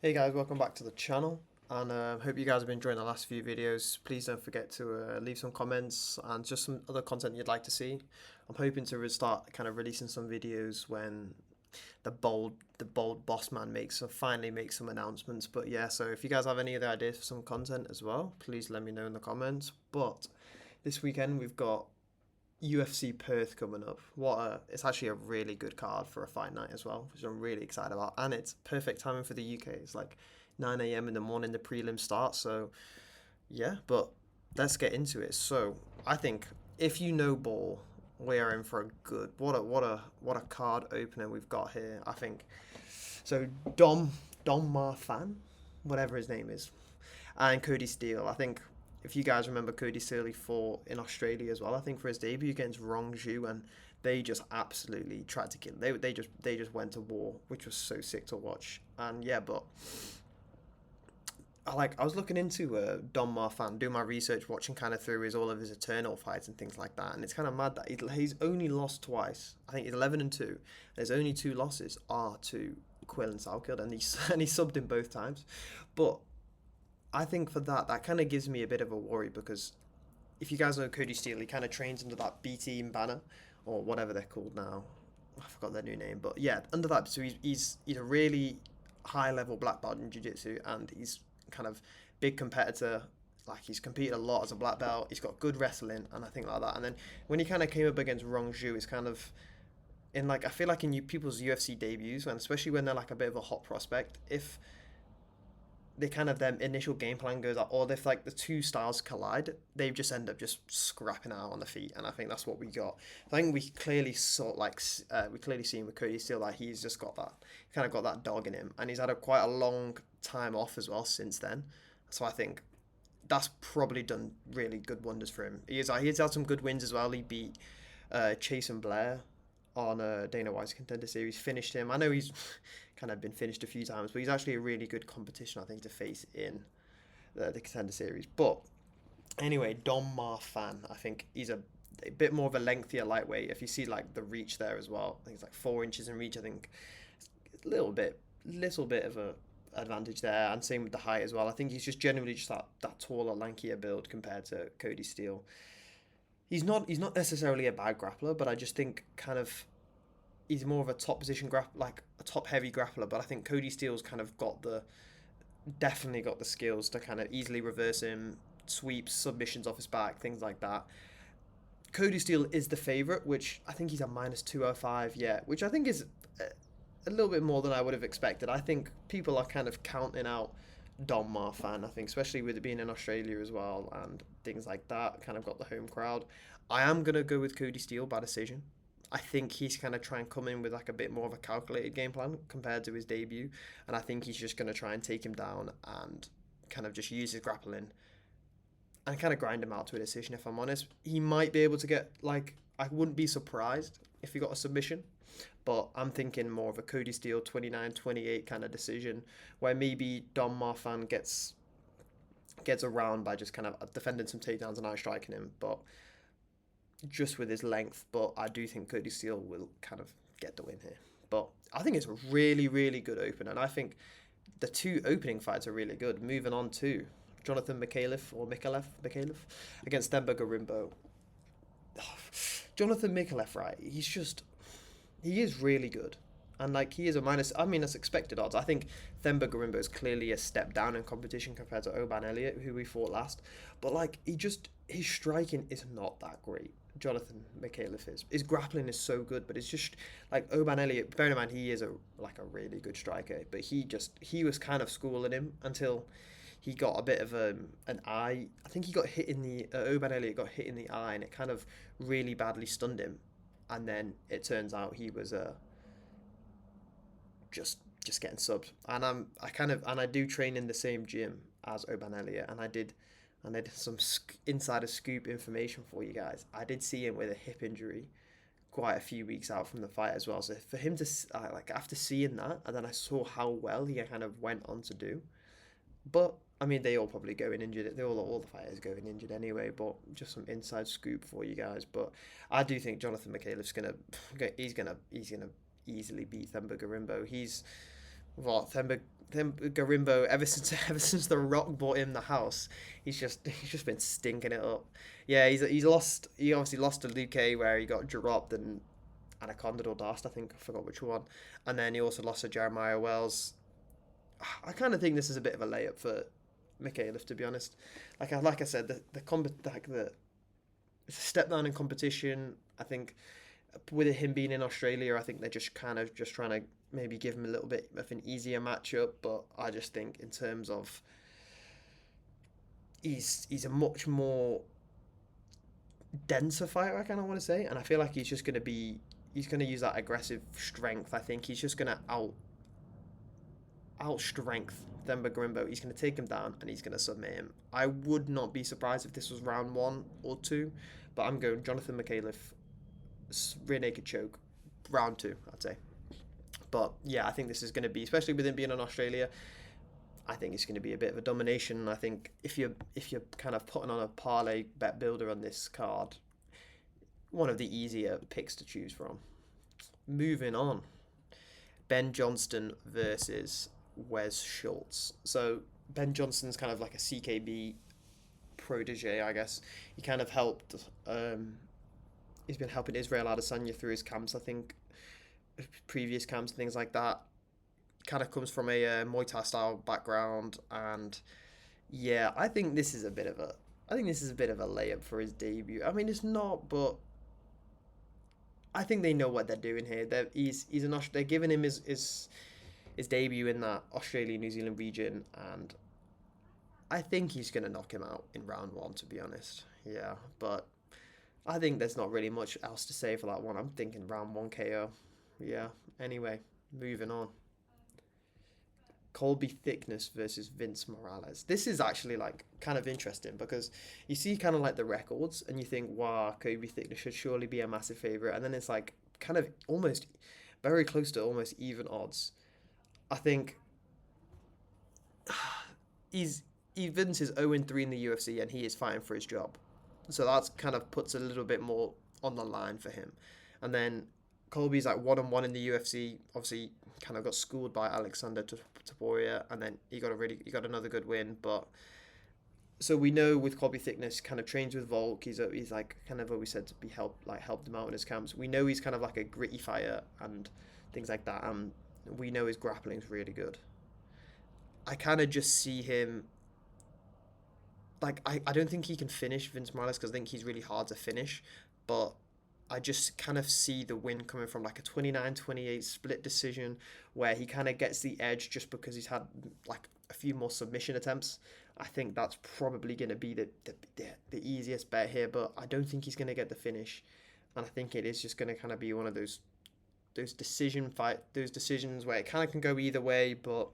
Hey guys, welcome back to the channel, and hope you guys have been enjoying the last few videos. Please don't forget to leave some comments and just some other content you'd like to see. I'm hoping to start kind of releasing some videos when the bold boss man finally makes some announcements. But yeah, so if you guys have any other ideas for some content as well, please let me know in the comments. But this weekend we've got UFC Perth coming up. It's actually a really good card for a fight night as well, which I'm really excited about. And it's perfect timing for the UK. It's like 9 a.m. in the morning the prelim starts. So yeah, but let's get into it. So I think if you know ball, we are in for a good what a card opener we've got here. I think so. Dom Marfan, whatever his name is, and Cody Steele. I think if you guys remember, Cody Steele he fought in Australia as well. I think for his debut against Rongju, and they just absolutely tried to kill him. They just went to war, which was so sick to watch. And yeah, but I was looking into Don Marfan, doing my research, watching kind of through his all of his Eternal fights and things like that, and it's kind of mad that he's only lost twice. I think he's 11-2. And his only two losses are to Quill and Southfield, and he and he subbed him both times. But I think for that kind of gives me a bit of a worry because if you guys know Cody Steele, he kind of trains under that B team banner or whatever they're called now. I forgot their new name, but yeah, under that. So he's a really high level black belt in jiu jitsu, and he's kind of big competitor. Like he's competed a lot as a black belt. He's got good wrestling and I think like that. And then when he kind of came up against Rongju, it's kind of in like I feel like in people's UFC debuts, and especially when they're like a bit of a hot prospect, if they kind of their initial game plan goes out, or if like the two styles collide, they just end up just scrapping out on the feet, and I think that's what we got. I think we clearly saw we clearly seen with Cody Steele that he's just got that kind of got that dog in him, and he's had quite a long time off as well since then. So I think that's probably done really good wonders for him. He's had some good wins as well. He beat Chase and Blair on Dana White's Contender Series, finished him. I know he's kind of been finished a few times, but he's actually a really good competition, I think, to face in the Contender Series. But anyway, Dom Marfan, I think he's a bit more of a lengthier lightweight. If you see like the reach there as well, I think it's like 4 inches in reach. I think a little bit of a advantage there, and same with the height as well. I think he's just generally just that taller, lankier build compared to Cody Steele. He's not necessarily a bad grappler, but I just think kind of he's more of a top position like a top heavy grappler. But I think Cody Steele's kind of definitely got the skills to kind of easily reverse him, sweeps, submissions off his back, things like that. Cody Steele is the favorite, which I think he's a minus 205, yeah, which I think is a little bit more than I would have expected. I think people are kind of counting out Don Marfan, I think, especially with it being in Australia as well and things like that, kind of got the home crowd. I am going to go with Cody Steele by decision. I think he's kind of try and come in with like a bit more of a calculated game plan compared to his debut, and I think he's just going to try and take him down and kind of just use his grappling and kind of grind him out to a decision. If I'm honest, he might be able to get like I wouldn't be surprised if he got a submission, but I'm thinking more of a Cody Steele 29-28 kind of decision where maybe Don Marfan gets around by just kind of defending some takedowns and eye striking him, but just with his length. But I do think Cody Steele will kind of get the win here. But I think it's a really, really good opener, and I think the two opening fights are really good. Moving on to Jonathan Mikhailov against Themba Gorimbo. Jonathan Mikhailov, right? He is really good. And like he is a minus, I mean, that's expected odds. I think Themba Gorimbo is clearly a step down in competition compared to Oban Elliott, who we fought last. But like his striking is not that great. Jonathan Mikhailov is. His grappling is so good, but it's just like Oban Elliott. Bear in mind he is a really good striker, but he was kind of schooling him until he got a bit of an eye. I think he got hit in the Oban Elliott got hit in the eye, and it kind of really badly stunned him. And then it turns out he was just getting subbed. And I do train in the same gym as Oban Elliott, and I did some insider scoop information for you guys. I did see him with a hip injury quite a few weeks out from the fight as well. So for him to like after seeing that, and then I saw how well he kind of went on to do. But I mean, they all probably go in injured. They all the fighters go in injured anyway. But just some inside scoop for you guys. But I do think Jonathan Mikhailov's he's gonna easily beat Themba Gorimbo. He's what Themba then Garimbo, ever since The Rock bought him the house, he's just been stinking it up. Yeah, he obviously lost to Luke where he got dropped and Anaconda or Dast, I think, I forgot which one, and then he also lost to Jeremiah Wells. I kind of think this is a bit of a layup for Mikhailov, to be honest. Like I said, the step down in competition. I think with him being in Australia, I think they're just kind of just trying to maybe give him a little bit of an easier matchup. But I just think in terms of he's a much more denser fighter, I kind of want to say, and I feel like he's going to use that aggressive strength. I think he's just going to out strength Themba Grimbo. He's going to take him down and he's going to submit him. I would not be surprised if this was round 1 or 2, but I'm going Jonathan Mikhailov, rear naked choke, round 2, I'd say. But yeah, I think this is going to be, especially with him being in Australia, I think it's going to be a bit of a domination. I think if you're kind of putting on a parlay bet builder on this card, one of the easier picks to choose from. Moving on, Ben Johnston versus Wes Schultz. So Ben Johnston's kind of like a CKB protege, I guess. He kind of helped. He's been helping Israel Adesanya through his camps, I think, previous camps and things like that. Kind of comes from a Muay Thai style background, and yeah, I think this is a bit of a layup for his debut. I mean, it's not, but I think they know what they're doing here. They're giving him his debut in that Australia New Zealand region, and I think he's gonna knock him out in round 1. To be honest, yeah, but I think there's not really much else to say for that one. I'm thinking round 1 KO. Yeah. Anyway, moving on. Colby Thickness versus Vince Morales. This is actually like kind of interesting because you see kind of like the records and you think, wow, Colby Thickness should surely be a massive favorite, and then it's like kind of almost very close to almost even odds. I think Vince is 0-3 in the UFC and he is fighting for his job, so that's kind of puts a little bit more on the line for him. And then Colby's like 1-1 in the UFC. Obviously, kind of got schooled by Alexander Topuria, and then he got another good win. But so we know with Colby Thickness, kind of trains with Volk. He's like kind of always said to be helped him out in his camps. We know he's kind of like a gritty fighter and things like that. And we know his grappling's really good. I kind of just see him. Like I don't think he can finish Vince Morales because I think he's really hard to finish, but I just kind of see the win coming from like a 29-28 split decision where he kind of gets the edge just because he's had like a few more submission attempts. I think that's probably going to be the easiest bet here, but I don't think he's going to get the finish. And I think it is just going to kind of be one of those decisions where it kind of can go either way, but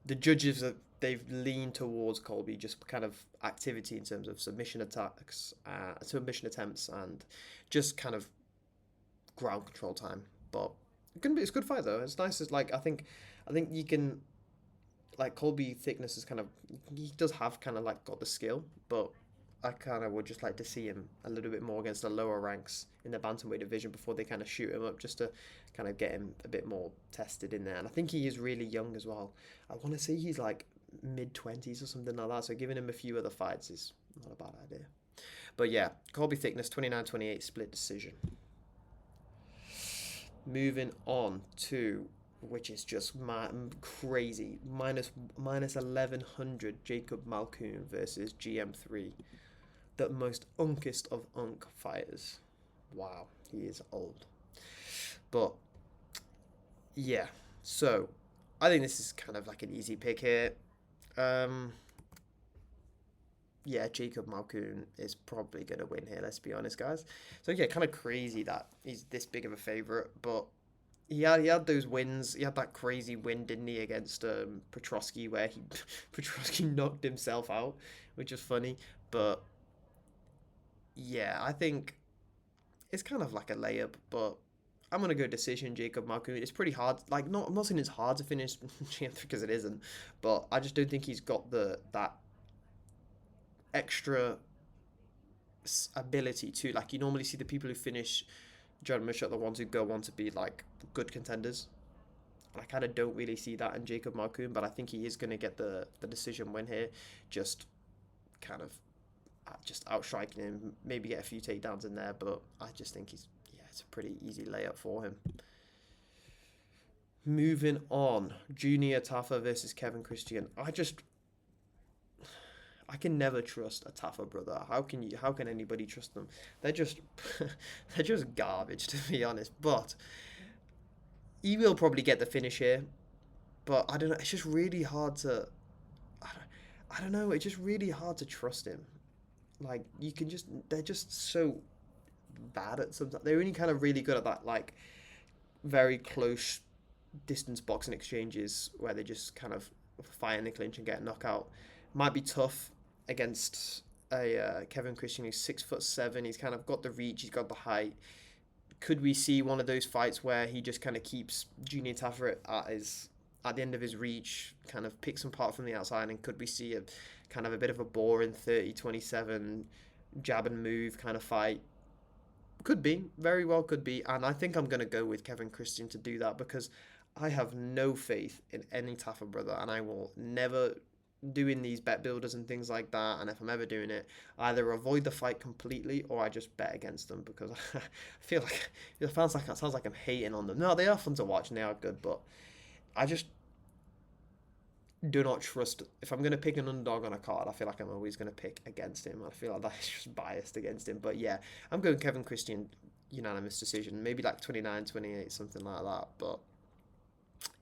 the judges they've leaned towards Colby just kind of activity in terms of submission attempts, and just kind of ground control time. But it's a good fight though. It's nice. It's like I think you can, like, Colby Thickness is kind of, he does have kind of like got the skill, but I kind of would just like to see him a little bit more against the lower ranks in the bantamweight division before they kind of shoot him up, just to kind of get him a bit more tested in there. And I think he is really young as well. I want to say he's like mid-20s or something like that, so giving him a few other fights is not a bad idea. But yeah, Colby Thickness 29-28 split decision. Moving on to, which is just crazy, minus 1100 Jacob Malkoun versus GM3, the most unkest of unk fighters. Wow, he is old. But yeah, so I think this is kind of like an easy pick here. Yeah, Jacob Malkoun is probably going to win here, let's be honest, guys. So yeah, kind of crazy that he's this big of a favourite, but he had those wins. He had that crazy win, didn't he, against Petrosky, where Petrosky knocked himself out, which is funny. But yeah, I think it's kind of like a layup, but I'm going to go decision, Jacob Malkoun. It's pretty hard. Like, I'm not saying it's hard to finish because it isn't, but I just don't think he's got that extra ability to, like, you normally see the people who finish John Mitchell, the ones who go on to be like good contenders. And I kind of don't really see that in Jacob Marcoon, but I think he is going to get the decision win here. Just kind of just outstriking him, maybe get a few takedowns in there, but I just think it's a pretty easy layup for him. Moving on, Junior Tafa versus Kevin Christian. I can never trust a Tafa brother. How can anybody trust them? They're just they're just garbage, to be honest. But he will probably get the finish here. But I don't know. It's just really hard to. I don't know. It's just really hard to trust him. Like they're just so bad at sometimes. They're only kind of really good at that, like very close distance boxing exchanges where they just kind of fight in the clinch and get a knockout. Might be tough against a Kevin Christian who's 6'7". He's kind of got the reach. He's got the height. Could we see one of those fights where he just kind of keeps Junior Tafa at the end of his reach, kind of picks him apart from the outside, and could we see a kind of a bit of a boring 30-27 jab and move kind of fight? Could be, very well could be, and I think I'm going to go with Kevin Christian to do that because I have no faith in any Tafa brother, and I will never doing these bet builders and things like that, and if I'm ever doing it, I either avoid the fight completely or I just bet against them because I feel like it sounds like I'm hating on them. No, they are fun to watch and they are good, but I just do not trust. If I'm going to pick an underdog on a card, I feel like I'm always going to pick against him. I feel like that's just biased against him. But yeah, I'm going Kevin Christian, unanimous decision. Maybe like 29-28, something like that. But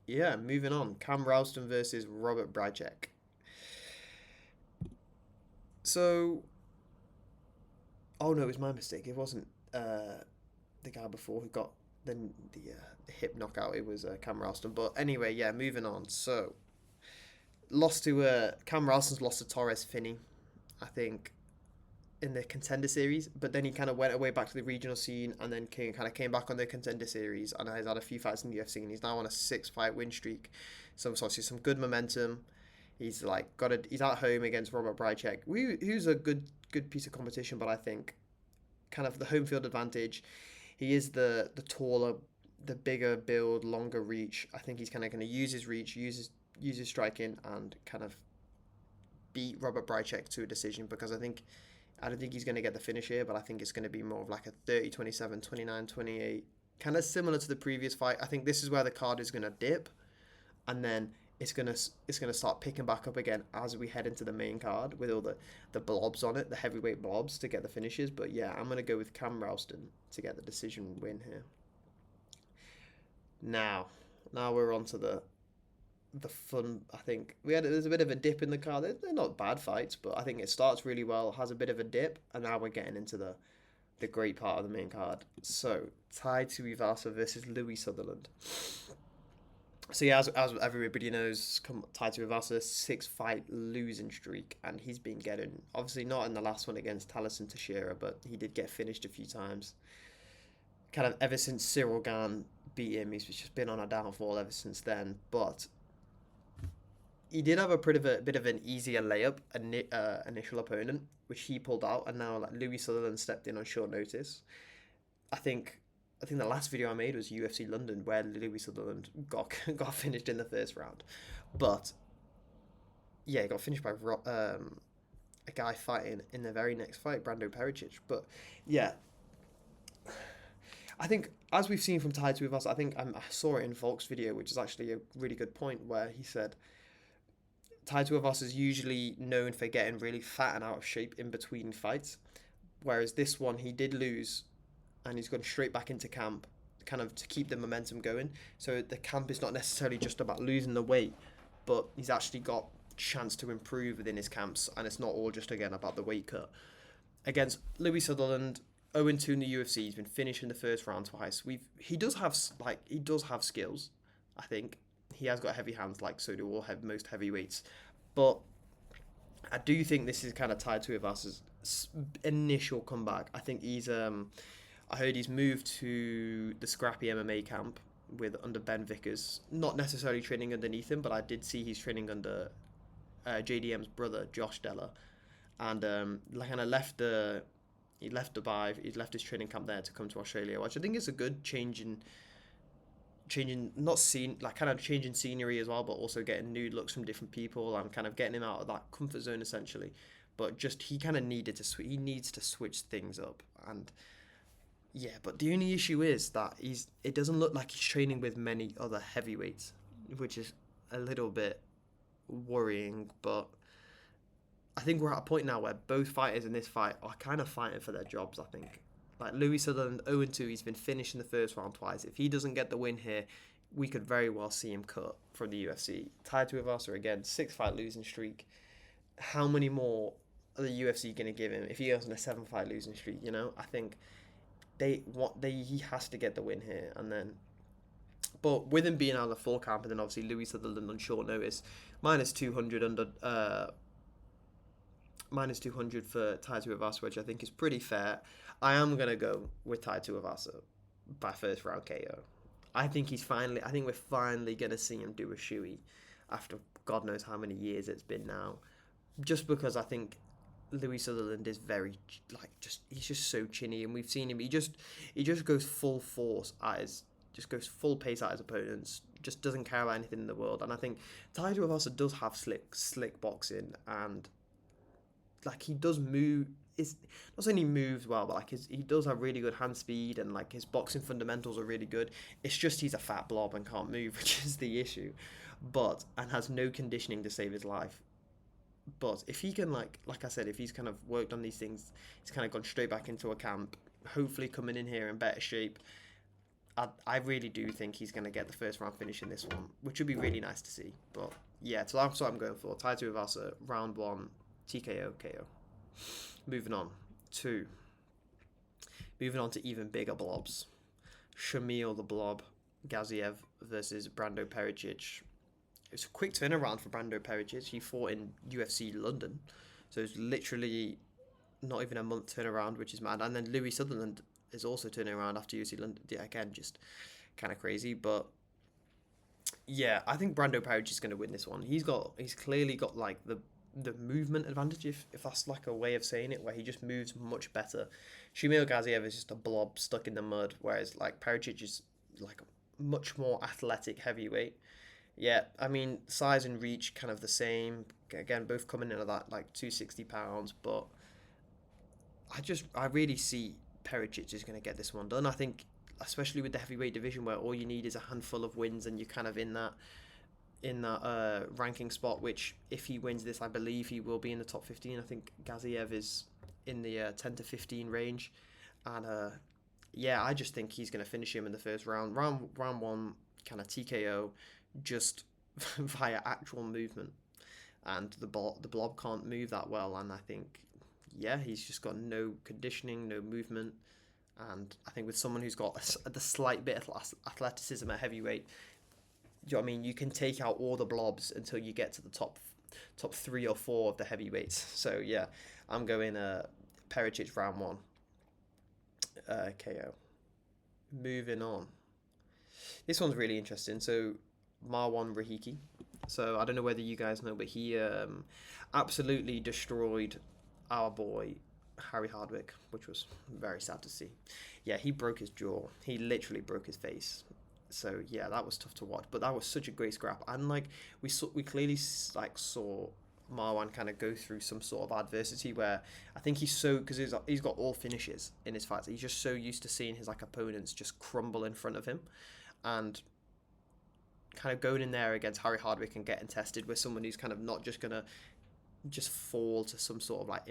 yeah, moving on. Cam Ralston versus Robert Brajek. So, oh no, it was my mistake. It wasn't the guy before who got the hip knockout. It was Cam Ralston. But anyway, yeah, moving on. So, Cam Ralston's lost to Torres Finney, I think, in the Contender Series. But then he kind of went away back to the regional scene and then came back on the Contender Series. And he's had a few fights in the UFC and he's now on a 6-fight win streak. So obviously some good momentum. He's he's at home against Robert Brajek, who's a good piece of competition, but I think kind of the home field advantage. He is the taller, the bigger build, longer reach. I think he's kind of going to use his reach, use his striking, and kind of beat Robert Brajek to a decision because I don't think he's going to get the finish here, but I think it's going to be more of like a 30-27, 29-28, kind of similar to the previous fight. I think this is where the card is going to dip, and then it's gonna start picking back up again as we head into the main card with all the blobs on it, the heavyweight blobs to get the finishes. But yeah, I'm gonna go with Cam Ralston to get the decision win here. Now we're on to the fun. I think there's a bit of a dip in the card. They're not bad fights, but I think it starts really well, has a bit of a dip, and now we're getting into the great part of the main card. So Tai Tuivasa versus Louis Sutherland. So yeah, as everybody knows, Tai Tuivasa 6-fight losing streak, and he's been getting, obviously not in the last one against Talison Teixeira, but he did get finished a few times. Kind of ever since Cyril Gane beat him, he's just been on a downfall ever since then. But he did have a bit of an easier layup initial opponent, which he pulled out, and now like Louis Sutherland stepped in on short notice. I think the last video I made was UFC London, where Louis Sutherland got finished in the first round. But yeah, he got finished by a guy fighting in the very next fight, Brando Pericic. But yeah, I think as we've seen from Tai Tuivasa, I saw it in Volk's video, which is actually a really good point, where he said Tai Tuivasa is usually known for getting really fat and out of shape in between fights, whereas this one he did lose. And he's gone straight back into camp, kind of to keep the momentum going. So the camp is not necessarily just about losing the weight, but he's actually got chance to improve within his camps, and it's not all just again about the weight cut. Against Louis Sutherland, 0-2 in the UFC, he's been finished in the first round twice. He does have skills. I think he has got heavy hands, like so do most heavyweights, but I do think this is kind of tied to Ivasa's initial comeback. I think I heard he's moved to the Scrappy MMA camp under Ben Vickers. Not necessarily training underneath him, but I did see he's training under JDM's brother, Josh Della. And kind of left his training camp there to come to Australia, which I think is a good change changing, not scene, like kind of changing scenery as well, but also getting new looks from different people and kind of getting him out of that comfort zone essentially. But just he kind of needed to he needs to switch things up. And yeah, but the only issue is that it doesn't look like he's training with many other heavyweights, which is a little bit worrying. But I think we're at a point now where both fighters in this fight are kind of fighting for their jobs, I think. Like Louis Sutherland, 0-2, he's been finished in the first round twice. If he doesn't get the win here, we could very well see him cut from the UFC. Tai Tuivasa, again, 6-fight losing streak. How many more are the UFC going to give him if he goes on a 7-fight losing streak, you know? I think he has to get the win here. And then, but with him being out of the full camp, and then obviously Louis Sutherland on short notice, minus 200 minus 200 for Tai Tuivasa, which I think is pretty fair. I am going to go with Tai Tuivasa by first round KO. I think we're finally going to see him do a shoey after God knows how many years it's been now. Just because I think Louis Sutherland is very, he's just so chinny, and we've seen him, he just goes full force just goes full pace at his opponents, just doesn't care about anything in the world. And I think Tai Tuivasa does have slick boxing, and like he does move. It's not saying he moves well, but like he does have really good hand speed, and like his boxing fundamentals are really good. It's just he's a fat blob and can't move, which is the issue. And has no conditioning to save his life. But if he can, like I said, if he's kind of worked on these things, he's kind of gone straight back into a camp, hopefully coming in here in better shape. I really do think he's going to get the first round finish in this one, which would be really nice to see. But yeah, so that's what I'm going for. Tai Tuivasa, round 1, TKO, KO. Moving on to even bigger blobs. Shamil the Blob Gaziev versus Brando Pericic. It's a quick turnaround for Brando Pericic. He fought in UFC London, so it's literally not even a month turnaround, which is mad. And then Louis Sutherland is also turning around after UFC London. Yeah, again, just kind of crazy. But yeah, I think Brando Pericic is going to win this one. He's clearly got like the movement advantage, if that's like a way of saying it, where he just moves much better. Shamil Gaziev is just a blob stuck in the mud, whereas like Pericic is like a much more athletic heavyweight. Yeah, I mean, size and reach kind of the same. Again, both coming in at that like 260 pounds, but I really see Pericic is going to get this one done. I think, especially with the heavyweight division, where all you need is a handful of wins, and you're kind of in that ranking spot. Which, if he wins this, I believe he will be in the top 15. I think Gaziev is in the 10 to 15 range, and yeah, I just think he's going to finish him in the first round. Round 1, kind of TKO, just via actual movement, and the blob can't move that well, and I think, yeah, he's just got no conditioning, no movement, and I think with someone who's got the slight bit of athleticism at heavyweight, you know what I mean, you can take out all the blobs until you get to the top 3 or 4 of the heavyweights. So yeah, I'm going Pericic round 1 KO. Moving on, this one's really interesting. So Marwan Rahiki. So I don't know whether you guys know, but he absolutely destroyed our boy Harry Hardwick, which was very sad to see. Yeah, he broke his jaw. He literally broke his face. So yeah, that was tough to watch. But that was such a great scrap, and like we clearly like saw Marwan kind of go through some sort of adversity where I think because he's got all finishes in his fights. He's just so used to seeing his like opponents just crumble in front of him, and kind of going in there against Harry Hardwick and getting tested with someone who's kind of not just gonna just fall to some sort of like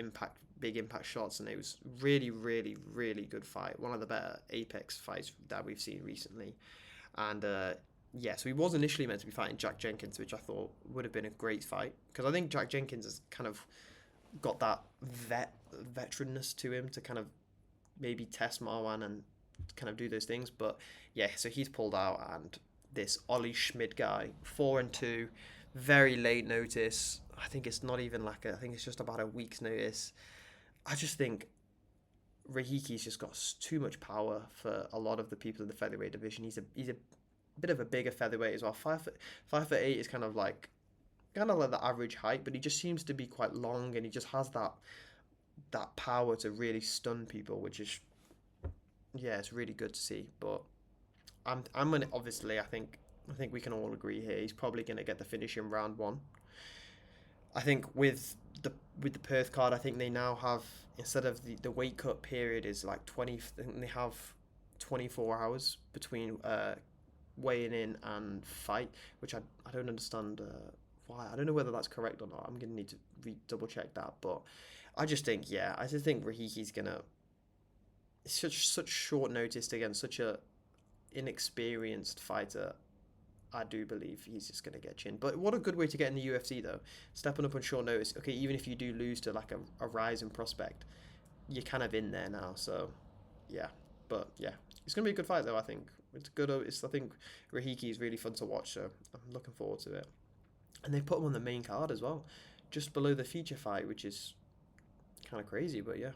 big impact shots. And it was really, really, really good fight. One of the better Apex fights that we've seen recently. And yeah, so he was initially meant to be fighting Jack Jenkins, which I thought would have been a great fight, because I think Jack Jenkins has kind of got that veteranness to him to kind of maybe test Marwan and kind of do those things. But yeah, so he's pulled out, and this Ollie Schmid guy, 4-2, very late notice. I think it's not even I think it's just about a week's notice. I just think Rahiki's just got too much power for a lot of the people in the featherweight division. He's a bit of a bigger featherweight as well. 5'8" is kind of like the average height, but he just seems to be quite long, and he just has that power to really stun people, which is, yeah, it's really good to see. But I'm gonna obviously I think we can all agree here. He's probably gonna get the finish in round one. I think with the Perth card, I think they now have, instead of the weight cut period is like 20. I think they have 24 hours between weighing in and fight, which I don't understand why. I don't know whether that's correct or not. I'm gonna need to double check that, but I just think Rahiki's gonna, it's such short notice against such a inexperienced fighter. I do believe he's just going to get chin. But what a good way to get in the UFC, though. Stepping up on short notice. Okay, even if you do lose to like a rising prospect, you're kind of in there now. So, yeah. But, yeah. It's going to be a good fight, though, I think. It's good. I think Rahiki is really fun to watch, so I'm looking forward to it. And they put him on the main card as well, just below the feature fight, which is kind of crazy, but yeah.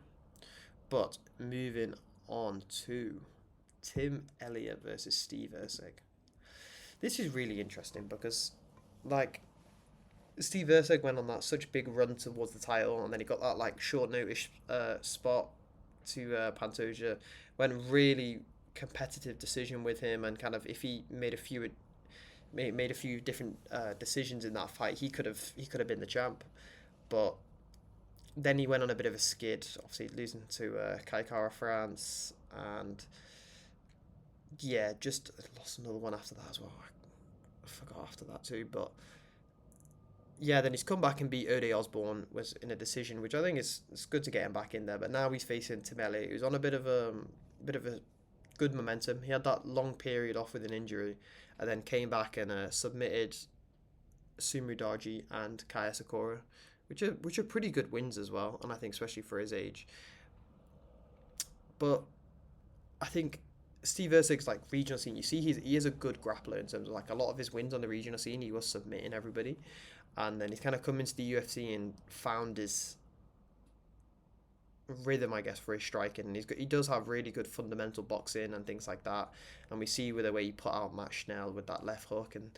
But moving on to Tim Elliott versus Steve Erceg. This is really interesting because, like, Steve Erceg went on that such big run towards the title, and then he got that like short notice spot to Pantoja, went really competitive decision with him, and kind of if he made a few different decisions in that fight, he could have been the champ, but then he went on a bit of a skid, obviously losing to Kai Kara France, and yeah, just lost another one after that as well. I forgot after that too, but yeah, then he's come back and beat Ode Osborne was in a decision, which I think is it's good to get him back in there. But now he's facing Timeli, who's on a bit of a good momentum. He had that long period off with an injury, and then came back and submitted Sumu Darji and Kaya Sakura, which are pretty good wins as well, and I think especially for his age. But I think Steve Erceg's like regional scene. You see, he is a good grappler in terms of like a lot of his wins on the regional scene. He was submitting everybody, and then he's kind of come into the UFC and found his rhythm, I guess, for his striking. And he does have really good fundamental boxing and things like that. And we see with the way he put out Matt Schnell with that left hook, and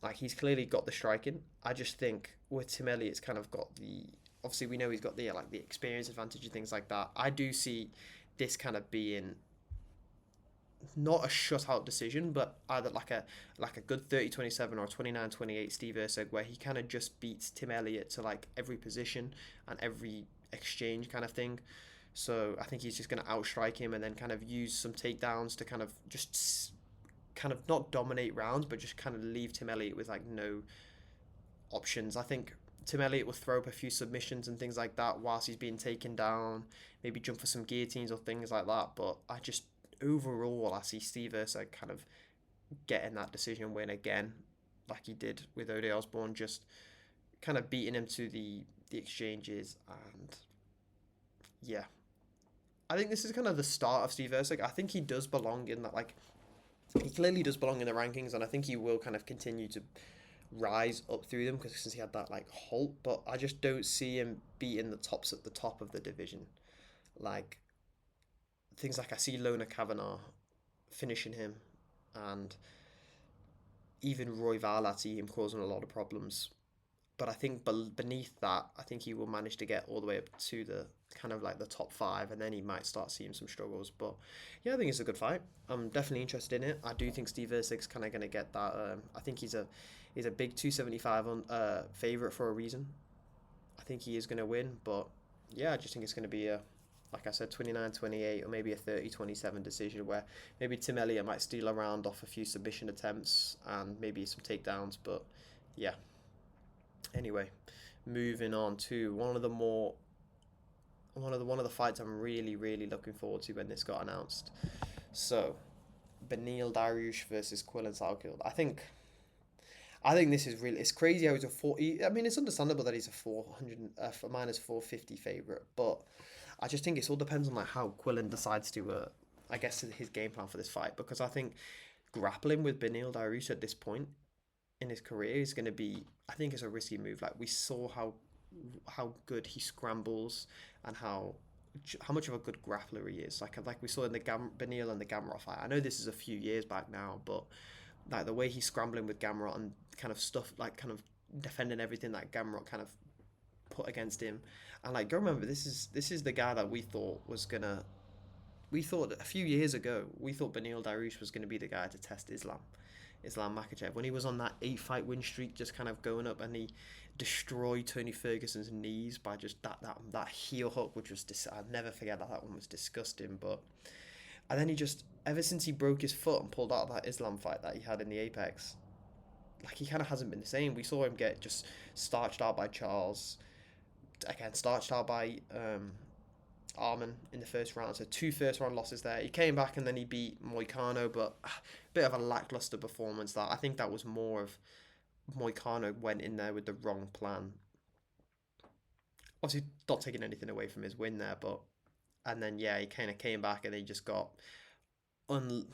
like he's clearly got the striking. I just think with Tim Elliott's kind of got the, obviously we know he's got the like the experience advantage and things like that. I do see this kind of being not a shutout decision, but either like a good 30-27 or 29-28 Steve Erceg, where he kind of just beats Tim Elliott to like every position and every exchange kind of thing. So I think he's just going to outstrike him and then kind of use some takedowns to kind of just kind of not dominate rounds, but just kind of leave Tim Elliott with like no options. I think Tim Elliott will throw up a few submissions and things like that whilst he's being taken down, maybe jump for some guillotines or things like that. But I just, overall, I see Steve Erceg kind of getting that decision win again, like he did with Ode Osborne, just kind of beating him to the exchanges. And yeah, I think this is kind of the start of Steve Erceg. I think he does belong in that, like, he clearly does belong in the rankings, and I think he will kind of continue to rise up through them because since he had that like halt, but I just don't see him beating the tops at the top of the division. Like things like I see Lona Kavanagh finishing him, and even Roy Val, I see him causing a lot of problems. But I think beneath that, I think he will manage to get all the way up to the kind of like the top five, and then he might start seeing some struggles. But yeah, I think it's a good fight. I'm definitely interested in it. I do think Steve Erceg's kind of going to get that. I think he's a big 275 on favorite for a reason. I think he is going to win, but yeah, I just think it's going to be a, like I said, 29-28 or maybe a 30-27 decision where maybe Tim Elliott might steal a round off a few submission attempts and maybe some takedowns. But yeah. Anyway, moving on to one of the fights I'm really looking forward to when this got announced. So, Beneil Dariush versus Quillan Salkeld. I think this is really, it's crazy how he's a 40. I mean, it's understandable that he's a 400 minus 450 favorite, but I just think it all depends on like how Quillan decides to I guess his game plan for this fight, because I think grappling with Beneil Dariush at this point in his career is going to be, I think it's a risky move. Like we saw how good he scrambles and how much of a good grappler he is. Like we saw in the Beneil and the Gamrot fight. I know this is a few years back now, but like the way he's scrambling with Gamrot and kind of stuff, like kind of defending everything that Gamrot kind of put against him. And like, go remember, this is the guy that we we thought a few years ago, we thought Beneil Dariush was going to be the guy to test Islam Makhachev when he was on that 8 fight win streak, just kind of going up, and he destroyed Tony Ferguson's knees by just that heel hook, which was I'll never forget that one was disgusting. But and then he just ever since he broke his foot and pulled out of that Islam fight that he had in the Apex, like he kind of hasn't been the same. We saw him get just starched out by Charles, again starched out by Arman in the first round. So two first round losses there. He came back and then he beat Moicano, but a bit of a lackluster performance. That I think that was more of Moicano went in there with the wrong plan. Obviously, not taking anything away from his win there, but and then yeah, he kind of came back and he just got kind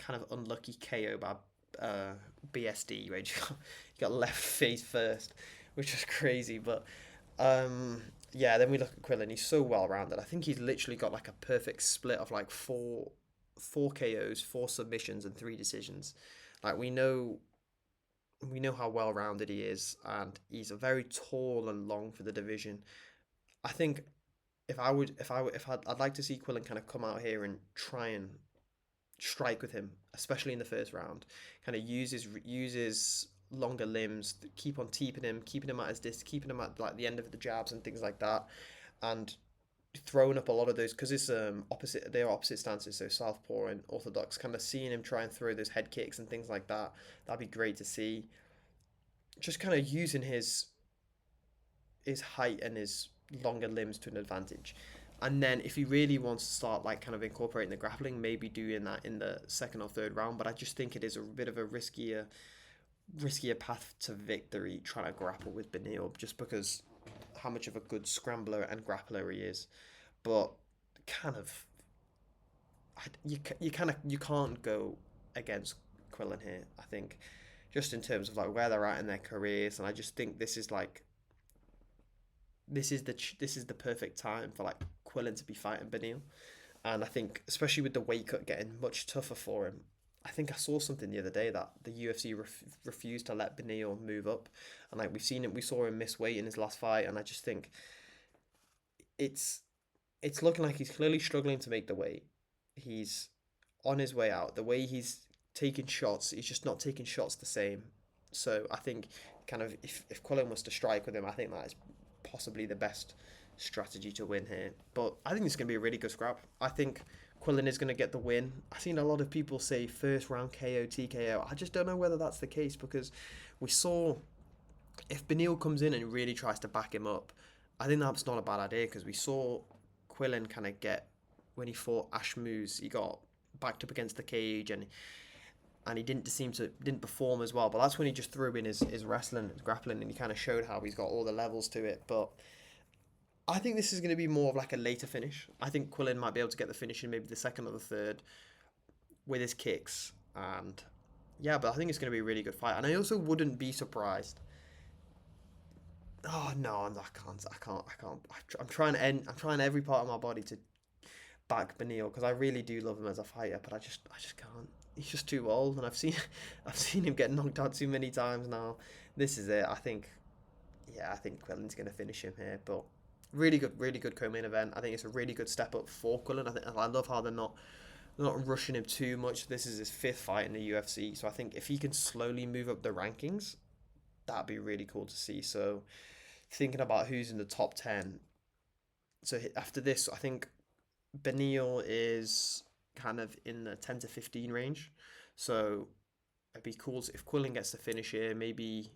of unlucky KO by BSD, where he got left face first, which was crazy. But yeah, then we look at Quillen. He's so well rounded. I think he's literally got like a perfect split of like four KOs, 4 submissions, and 3 decisions. Like we know how well rounded he is, and he's a very tall and long for the division. I think I'd like to see Quillen kind of come out here and try and strike with him, especially in the first round. Kind of uses longer limbs, keep on keeping him at his disc, keeping him at like the end of the jabs and things like that, and throwing up a lot of those because it's they are opposite stances, so southpaw and orthodox. Kind of seeing him try and throw those head kicks and things like that, that'd be great to see. Just kind of using his height and his longer limbs to an advantage. And then if he really wants to start like kind of incorporating the grappling, maybe doing that in the second or third round. But I just think it is a bit of a riskier path to victory trying to grapple with Beneil, just because how much of a good scrambler and grappler he is. But kind of you can't go against Quillen here, I think, just in terms of like where they're at in their careers. And I just think this is the perfect time for like Quillen to be fighting Beneil. And I think especially with the weight cut getting much tougher for him, I think I saw something the other day that the UFC refused to let Beneil move up, and like we saw him miss weight in his last fight, and I just think it's looking like he's clearly struggling to make the weight. He's on his way out. The way he's taking shots, he's just not taking shots the same. So I think kind of if Quillen was to strike with him, I think that is possibly the best strategy to win here. But I think it's going to be a really good scrap. I think Quillen is going to get the win. I've seen a lot of people say first round KO, TKO. I just don't know whether that's the case, because we saw if Beneil comes in and really tries to back him up, I think that's not a bad idea, because we saw Quillen kind of get, when he fought Ashmouz, he got backed up against the cage and he didn't perform as well. But that's when he just threw in his wrestling, his grappling, and he kind of showed how he's got all the levels to it. But I think this is going to be more of like a later finish. I think Quillen might be able to get the finish in maybe the second or the third with his kicks. And yeah, but I think it's going to be a really good fight. And I also wouldn't be surprised. Oh no, I can't. I'm trying every part of my body to back Beneil, because I really do love him as a fighter, but I just can't. He's just too old, and I've seen him get knocked out too many times now. This is it. I think Quillen's going to finish him here. But really good co-main event. I think it's a really good step up for Quillen. I love how they're not rushing him too much. This is his 5th fight in the UFC, so I think if he can slowly move up the rankings, that'd be really cool to see. So thinking about who's in the top 10. So after this, I think Beneil is kind of in the 10 to 15 range. So it'd be cool if Quillen gets to finish here. Maybe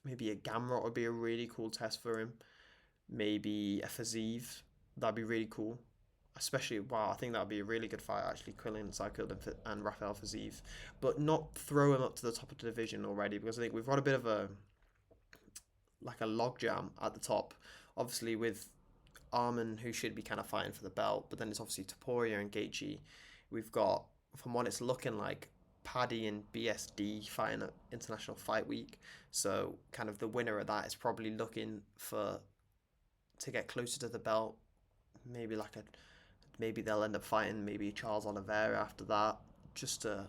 a Gamrot would be a really cool test for him. Maybe a Fazeev. That'd be really cool. Especially, wow, I think that'd be a really good fight, actually, Quillen, Psycho, and Rafael Fazeev. But not throw him up to the top of the division already, because I think we've got a bit of a logjam at the top. Obviously, with Arman, who should be kind of fighting for the belt, but then it's obviously Topuria and Gaethje. We've got, from what it's looking like, Paddy and BSD fighting at International Fight Week. So kind of the winner of that is probably looking to get closer to the belt. Maybe they'll end up fighting maybe Charles Oliveira after that, just to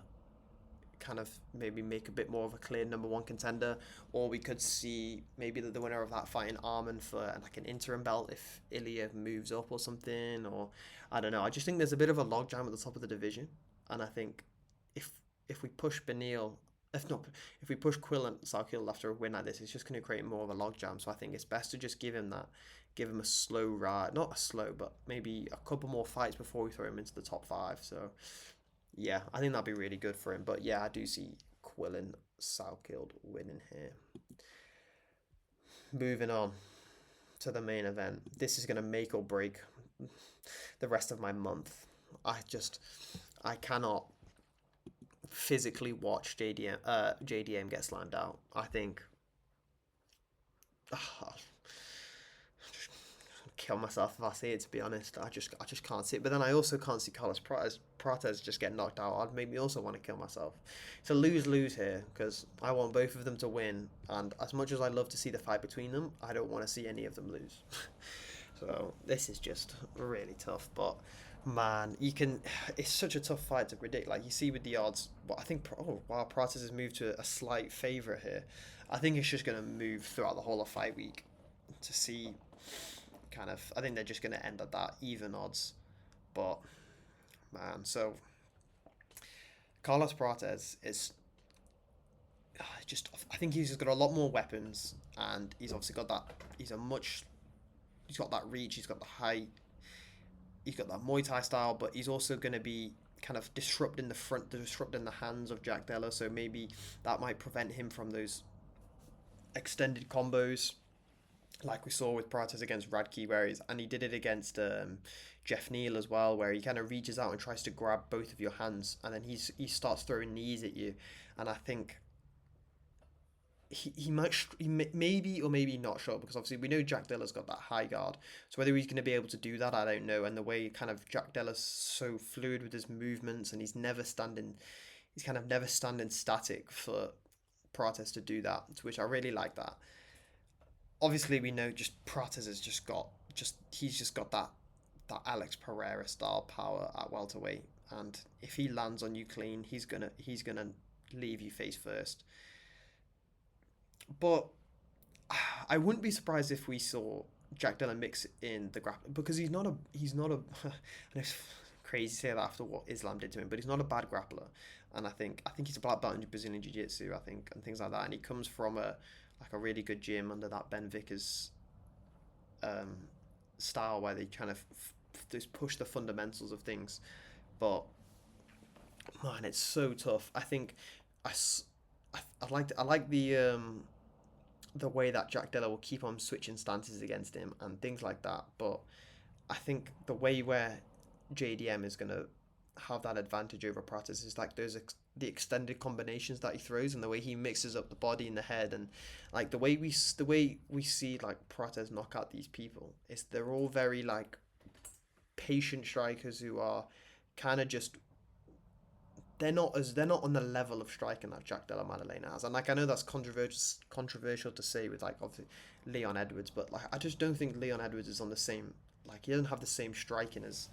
kind of maybe make a bit more of a clear number one contender, or we could see maybe the winner of that fighting Arman for like an interim belt if Ilya moves up or something, or I don't know. I just think there's a bit of a logjam at the top of the division, and I think if if we push Benil, if not, if we push Quill and Sarkill after a win like this, it's just going to create more of a logjam. So I think it's best to just give him a slow ride, not a slow, but maybe a couple more fights before we throw him into the top five. So yeah, I think that'd be really good for him. But yeah, I do see Quill and Sarkill winning here. Moving on to the main event. This is going to make or break the rest of my month. I cannot physically watch JDM get slammed out. I think kill myself if I see it, to be honest. I just can't see it. But then I also can't see Carlos Prates just get knocked out. I'd make me also want to kill myself. It's a lose-lose here because I want both of them to win, and as much as I love to see the fight between them, I don't want to see any of them lose. So this is just really tough. But man, it's such a tough fight to predict. Like you see with the odds, but I think Prates has moved to a slight favourite here. I think it's just going to move throughout the whole of fight week to see I think they're just going to end at that even odds. But man, so Carlos Prates is just, I think he's got a lot more weapons, and he's obviously got that. He's got that reach, he's got the height, he's got that Muay Thai style, but he's also going to be kind of disrupting the hands of Jack Della, so maybe that might prevent him from those extended combos like we saw with Prates against Radke, and he did it against Jeff Neal as well, where he kind of reaches out and tries to grab both of your hands, and then he starts throwing knees at you, and I think he maybe or maybe not sure, because obviously we know Jack Della's got that high guard, so whether he's going to be able to do that, I don't know. And the way kind of Jack Della's so fluid with his movements, and he's kind of never standing static for Prates to do that, which I really like that. Obviously we know just Prates has he's just got that Alex Pereira style power at welterweight, and if he lands on you clean, he's gonna leave you face first. But I wouldn't be surprised if we saw Jack Della mix in the grappling, because he's not a and it's crazy to say that after what Islam did to him, but he's not a bad grappler, and I think he's a black belt in Brazilian Jiu-Jitsu, I think, and things like that, and he comes from a really good gym under that Ben Vickers style, where they kind of just push the fundamentals of things. But man, it's so tough. I think I like the way that Jack Della will keep on switching stances against him and things like that. But I think the way where JDM is gonna have that advantage over Prates is like the extended combinations that he throws, and the way he mixes up the body and the head, and like the way we see like Prates knock out these people is they're all very like patient strikers who are kind of just they're not on the level of striking that Jack Della Maddalena has. And like I know that's controversial to say with like obviously Leon Edwards, but like I just don't think Leon Edwards is on the same, like he doesn't have the same striking as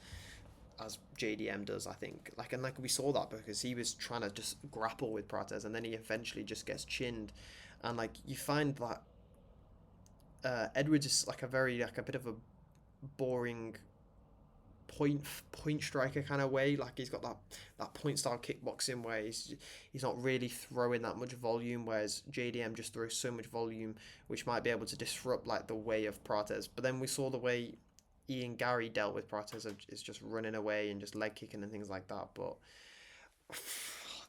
JDM does, I think. Like, and like we saw that because he was trying to just grapple with Prates, and then he eventually just gets chinned, and like you find that Edwards is like a bit of a boring point striker kind of way. Like he's got that point style kickboxing where he's not really throwing that much volume, whereas JDM just throws so much volume, which might be able to disrupt like the way of Prates. But then we saw the way Ian Gary dealt with Prates is just running away and just leg kicking and things like that. But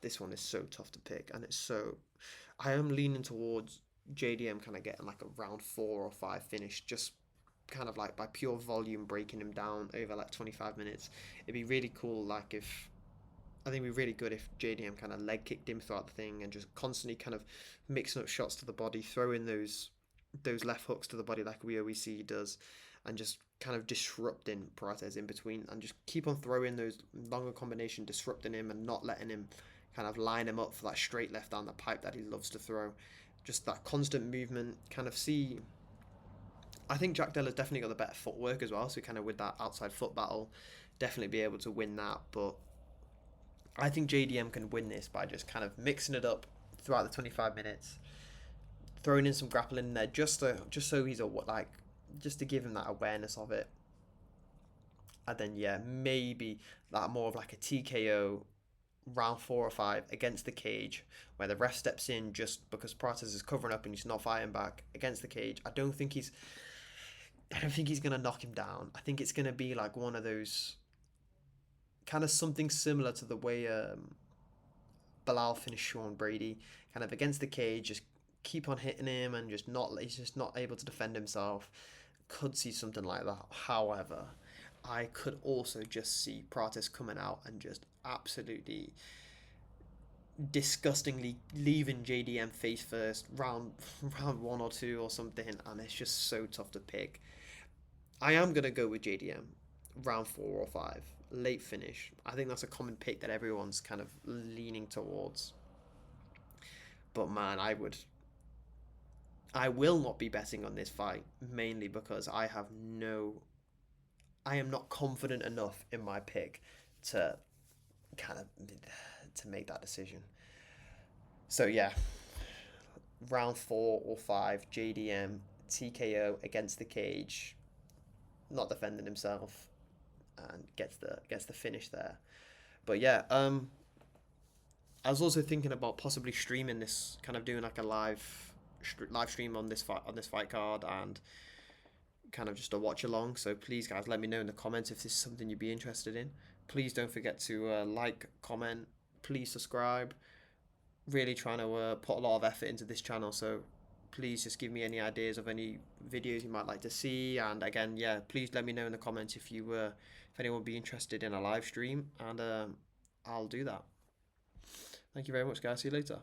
this one is so tough to pick, and I am leaning towards JDM kind of getting like a round 4 or 5 finish, just kind of like by pure volume breaking him down over like 25 minutes. It'd be really cool, like I think it'd be really good if JDM kind of leg kicked him throughout the thing and just constantly kind of mixing up shots to the body, throwing those left hooks to the body like we always see he does, and just kind of disrupting Prates in between, and just keep on throwing those longer combination, disrupting him and not letting him kind of line him up for that straight left down the pipe that he loves to throw. Just that constant movement, kind of see. I think Jack Della's definitely got the better footwork as well, so kind of with that outside foot battle, definitely be able to win that. But I think JDM can win this by just kind of mixing it up throughout the 25 minutes, throwing in some grappling in there just so he's like just to give him that awareness of it. And then yeah, maybe that more of like a TKO round 4 or 5 against the cage, where the ref steps in just because Prates is covering up and he's not fighting back against the cage. I don't think he's gonna knock him down. I think it's gonna be like one of those kind of something similar to the way Bilal finished Sean Brady, kind of against the cage, just keep on hitting him and he's just not able to defend himself. Could see something like that. However, I could also just see Prates coming out and just absolutely disgustingly leaving JDM face first round 1 or 2 or something, and it's just so tough to pick. I am gonna go with JDM round 4 or 5 late finish. I think that's a common pick that everyone's kind of leaning towards. But man, I will not be betting on this fight, mainly because I am not confident enough in my pick to kind of to make that decision. So yeah, round 4 or 5, JDM TKO against the cage, not defending himself, and gets the finish there. But yeah, I was also thinking about possibly streaming this, kind of doing like a live stream on this fight card, and kind of just a watch along. So please, guys, let me know in the comments if this is something you'd be interested in. Please don't forget to like, comment, please subscribe. Really trying to put a lot of effort into this channel, so please just give me any ideas of any videos you might like to see. And again, yeah, please let me know in the comments if anyone would be interested in a live stream, and I'll do that. Thank you very much, guys. See you later.